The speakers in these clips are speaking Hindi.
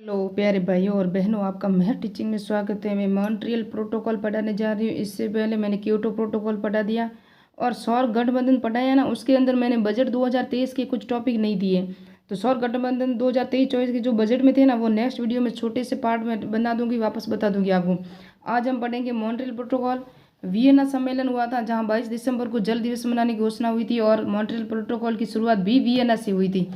हेलो प्यारे भाइयों और बहनों, आपका महर टीचिंग में स्वागत है। मैं मॉन्ट्रियल प्रोटोकॉल पढ़ाने जा रही हूँ। इससे पहले मैंने क्योटो प्रोटोकॉल पढ़ा दिया और सौर गठबंधन पढ़ाया ना। उसके अंदर मैंने बजट 2023 के कुछ टॉपिक नहीं दिए। तो सौर गठबंधन 2023-24 के जो बजट में थे ना, वो नेक्स्ट वीडियो में छोटे से पार्ट में बना दूंगी, वापस बता दूंगी आपको। आज हम पढ़ेंगे मॉन्ट्रियल प्रोटोकॉल। वियना सम्मेलन हुआ था जहाँ 22 दिसंबर को जल दिवस मनाने की घोषणा हुई थी और मॉन्ट्रियल प्रोटोकॉल की शुरुआत भी वियना से हुई थी।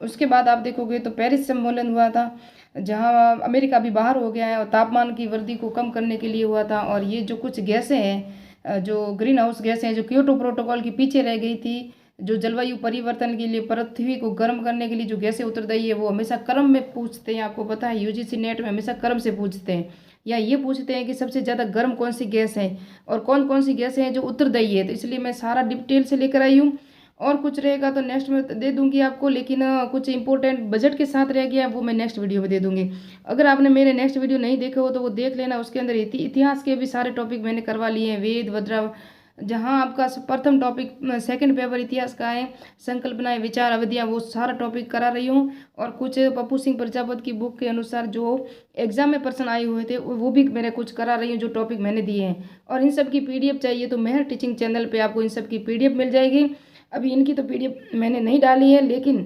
उसके बाद आप देखोगे तो पेरिस सम्मेलन हुआ था जहाँ अमेरिका भी बाहर हो गया है और तापमान की वृद्धि को कम करने के लिए हुआ था। और ये जो कुछ गैसें हैं, जो ग्रीन हाउस गैसें हैं, जो क्योटो प्रोटोकॉल की पीछे रह गई थी, जो जलवायु परिवर्तन के लिए, पृथ्वी को गर्म करने के लिए जो गैसें उत्तरदायी है, वो हमेशा क्रम में पूछते हैं। आपको पता है यूजीसी नेट में हमेशा क्रम से पूछते हैं, या ये पूछते हैं कि सबसे ज़्यादा गर्म कौन सी गैस है और कौन कौन सी गैसें हैं जो उत्तरदायी है। तो इसलिए मैं सारा डिटेल से लेकर आई हूँ। और कुछ रहेगा तो नेक्स्ट में दे दूंगी आपको, लेकिन कुछ इंपॉर्टेंट बजट के साथ रह गया वो मैं नेक्स्ट वीडियो में दे दूंगी। अगर आपने मेरे नेक्स्ट वीडियो नहीं देखे हो तो वो देख लेना। उसके अंदर इतिहास के भी सारे टॉपिक मैंने करवा लिए हैं। वेद वज्रा, जहाँ आपका प्रथम टॉपिक सेकंड पेपर इतिहास का है, संकल्पनाएं, विचार, अवधियाँ, वो सारा टॉपिक करा रही हूँ। और कुछ पप्पू सिंह प्रजापत की बुक के अनुसार जो एग्जाम में प्रश्न आए हुए थे वो भी मेरे कुछ करा रही हूँ, जो टॉपिक मैंने दिए हैं। और इन सब की पीडीएफ चाहिए तो मेहर टीचिंग चैनल पे आपको इन सब की पीडीएफ मिल जाएगी। अभी इनकी तो पीडीएफ मैंने नहीं डाली है, लेकिन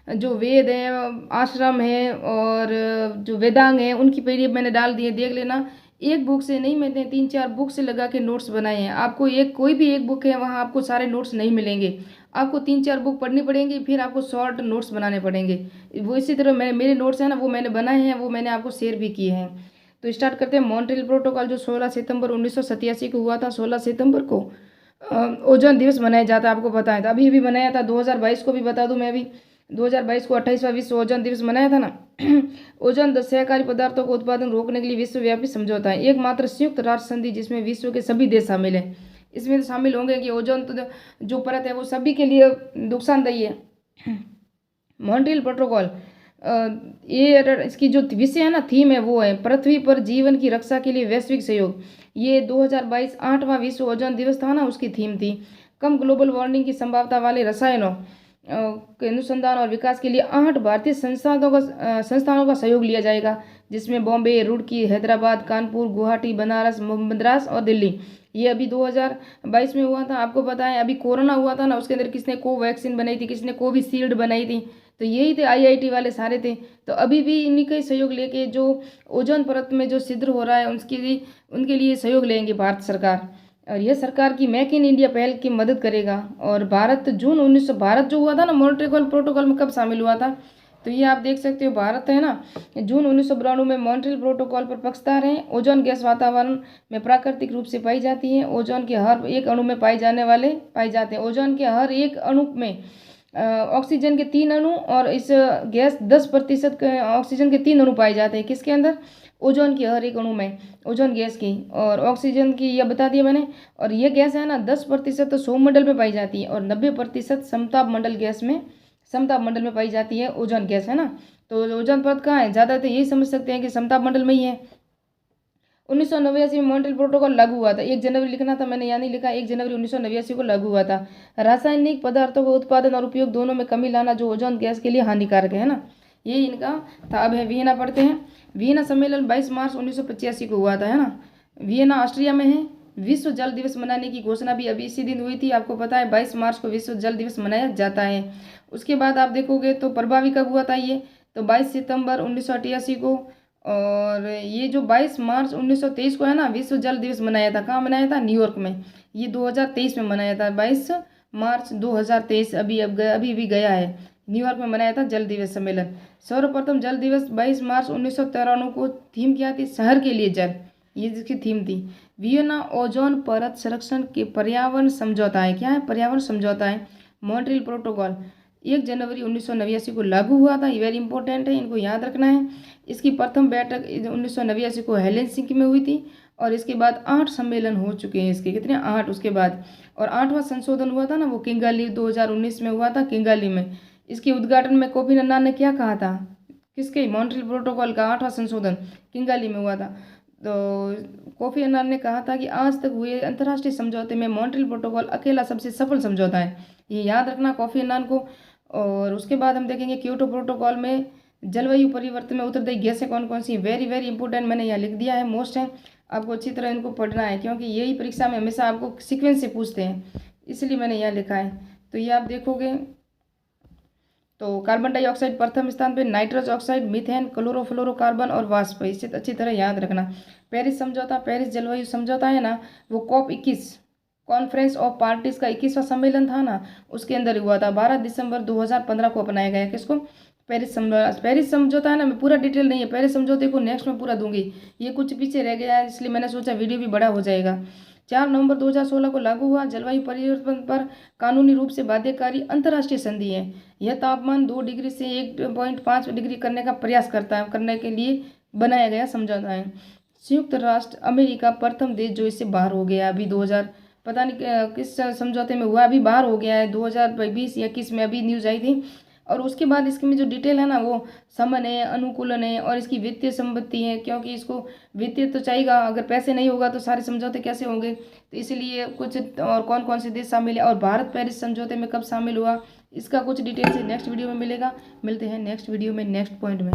जो वेद है, आश्रम है और जो वेदांग है, उनकी पीडीएफ मैंने डाल दी है, देख लेना। एक बुक से नहीं, मैंने 3-4 बुक से लगा के नोट्स बनाए हैं। आपको एक कोई भी एक बुक है वहाँ आपको सारे नोट्स नहीं मिलेंगे, आपको 3-4 बुक पढ़नी पड़ेंगी, फिर आपको शॉर्ट नोट्स बनाने पड़ेंगे। वो इसी तरह मेरे नोट्स हैं ना, वो मैंने बनाए हैं, वो मैंने आपको शेयर भी किए हैं। तो स्टार्ट करते हैं। मॉन्ट्रियल प्रोटोकॉल जो 16 सितंबर 1987 को हुआ था, 16 सितंबर को ओजोन दिवस मनाया जाता है, आपको पता है। तो अभी भी मनाया था 2022 को भी बता दूं मैं अभी। 2022 को 28वां विश्व ओजोन दिवस मनाया था ना। ओजोन सहकारी पदार्थों का उत्पादन रोकने के लिए विश्वव्यापी समझौता है, एकमात्र संयुक्त राष्ट्र संधि जिसमें विश्व के सभी देश शामिल हैं। इसमें तो शामिल होंगे कि ओजोन तो जो परत है वो सभी के लिए नुकसानदायी है। मॉन्ट्रियल प्रोटोकॉल, ये इसकी जो विषय है ना, थीम है, वो है पृथ्वी पर जीवन की रक्षा के लिए वैश्विक सहयोग। ये 2022 8वां विश्व ओजोन दिवस था ना, उसकी थीम थी। कम ग्लोबल वार्मिंग की संभावना वाले रसायनों के अनुसंधान और विकास के लिए 8 भारतीय संस्थानों का सहयोग लिया जाएगा, जिसमें बॉम्बे, रुड़की, हैदराबाद, कानपुर, गुवाहाटी, बनारस, मद्रास और दिल्ली। ये अभी 2022 में हुआ था। आपको पता है अभी कोरोना हुआ था ना, उसके अंदर किसने कोवैक्सीन बनाई थी, किसने कोविशील्ड बनाई थी, तो यही थे, आईआईटी वाले सारे थे। तो अभी भी इन्हीं का ही सहयोग लेके जो ओजोन परत में जो छिद्र हो रहा है उनके लिए सहयोग लेंगे भारत सरकार। और यह सरकार की मेक इन इंडिया पहल की मदद करेगा। और भारत भारत जो हुआ था ना मॉन्ट्रियल प्रोटोकॉल में, कब शामिल हुआ था, तो ये आप देख सकते हो। भारत है ना, जून 1992 में मॉन्ट्रियल प्रोटोकॉल पर पक्षकार है। ओजोन गैस वातावरण में प्राकृतिक रूप से पाई जाती है। ओजोन के हर एक अणु में पाए जाते हैं। ओजोन के हर एक अणु में ऑक्सीजन के 3 अणु और इस गैस 10% ऑक्सीजन के 3 अणु पाए जाते हैं। किसके अंदर? ओजोन के हर एक अणु में, ओजोन गैस की। और ऑक्सीजन की यह बता दिया मैंने। और यह गैस है ना 10% तो सौरमंडल में पाई जाती है और 90% समताप मंडल में पाई जाती है ओजोन गैस, है ना। तो ओजोन परत कहाँ है? ज़्यादातर यही समझ सकते हैं कि समताप मंडल में ही है। 1989 में मॉन्ट्रियल प्रोटोकॉल लागू हुआ था। 1 जनवरी लिखना था, मैंने यहाँ नहीं लिखा। 1 जनवरी 1989 को लागू हुआ था। रासायनिक पदार्थों का उत्पादन और उपयोग दोनों में कमी लाना, जो ओजोन गैस के लिए हानिकारक है ना। यही इनका था। अब है वियना, पढ़ते हैं। वियना सम्मेलन 22 मार्च 1985 को हुआ था, है ना। वियना ऑस्ट्रिया में है। विश्व जल दिवस मनाने की घोषणा भी अभी इसी दिन हुई थी। आपको पता है 22 मार्च को विश्व जल दिवस मनाया जाता है। उसके बाद आप देखोगे तो प्रभावी कब हुआ था ये, तो 22 सितंबर 1988 को। और ये जो 22 मार्च 1923 को है ना, विश्व जल दिवस मनाया था। कहाँ मनाया था? न्यूयॉर्क में। ये 2023 में मनाया था, 22 मार्च 2023। अभी भी गया है, न्यूयॉर्क में मनाया था जल दिवस सम्मेलन। सर्वप्रथम जल दिवस 22 मार्च 1993 को। थीम क्या थी? शहर के लिए जल, ये जिसकी थीम थी। वियना ओजोन परत संरक्षण के पर्यावरण समझौता है। क्या है? पर्यावरण समझौता है। मॉन्ट्रियल प्रोटोकॉल 1 जनवरी 1989 को लागू हुआ था। ये वेरी इंपॉर्टेंट है, इनको याद रखना है। इसकी प्रथम बैठक 1989 को हेलेंसिंकी में हुई थी। और इसके बाद 8 सम्मेलन हो चुके हैं इसके। कितने? 8 उसके बाद। और 8वां संशोधन हुआ था ना, वो किंगाली 2019 में हुआ था, किंगाली में। इसके उद्घाटन में कोफी अन्नान ने क्या कहा था? किसके? मॉन्ट्रियल प्रोटोकॉल का 8वां संशोधन किंगाली में हुआ था। तो कोफी अन्नान ने कहा था कि आज तक हुए अंतर्राष्ट्रीय समझौते में मॉन्ट्रियल प्रोटोकॉल अकेला सबसे सफल समझौता है। ये याद रखना कोफी अन्नान को। और उसके बाद हम देखेंगे क्योटो प्रोटोकॉल में जलवायु परिवर्तन में उत्तरदायी गैसें कौन कौन सी, वेरी वेरी इंपॉर्टेंट, मैंने यहाँ लिख दिया है, मोस्ट है, आपको अच्छी तरह इनको पढ़ना है क्योंकि यही परीक्षा में हमेशा आपको सीक्वेंस से पूछते हैं, इसलिए मैंने यहाँ लिखा है। तो ये आप देखोगे तो कार्बन डाइऑक्साइड प्रथम स्थान पे, नाइट्रस ऑक्साइड, मीथेन, क्लोरोफ्लोरोकार्बन और वाष्प, इसे अच्छी तरह याद रखना। पेरिस समझौता, पेरिस जलवायु समझौता है ना, वो COP21 कॉन्फ्रेंस ऑफ पार्टीज का 21वां सम्मेलन था ना, उसके अंदर हुआ था। 12 दिसंबर 2015 को अपनाया गया। किसको? पेरिस समझौता। पेरिस समझौता है ना, मैं पूरा डिटेल नहीं है, पेरिस समझौते को नेक्स्ट में पूरा दूंगी, ये कुछ पीछे रह गया है इसलिए मैंने सोचा वीडियो भी बड़ा हो जाएगा। 4 नवंबर 2016 को लागू हुआ। जलवायु परिवर्तन पर कानूनी रूप से बाध्यकारी अंतर्राष्ट्रीय संधि है। यह तापमान 2 डिग्री से 1.5 डिग्री करने का प्रयास करने के लिए बनाया गया समझौता है। संयुक्त राष्ट्र अमेरिका प्रथम देश जो इससे बाहर हो गया, अभी 2000 पता नहीं किस समझौते में हुआ, अभी बाहर हो गया है, 2020 या किस में अभी न्यूज आई थी। और उसके बाद इसके में जो डिटेल है ना, वो समन है, अनुकूलन है और इसकी वित्तीय संपत्ति है, क्योंकि इसको वित्तीय तो चाहिएगा, अगर पैसे नहीं होगा तो सारे समझौते कैसे होंगे, तो इसलिए कुछ और कौन कौन से देश शामिल है और भारत पेरिस समझौते में कब शामिल हुआ, इसका कुछ डिटेल से नेक्स्ट वीडियो में मिलेगा। मिलते हैं नेक्स्ट वीडियो में नेक्स्ट पॉइंट में।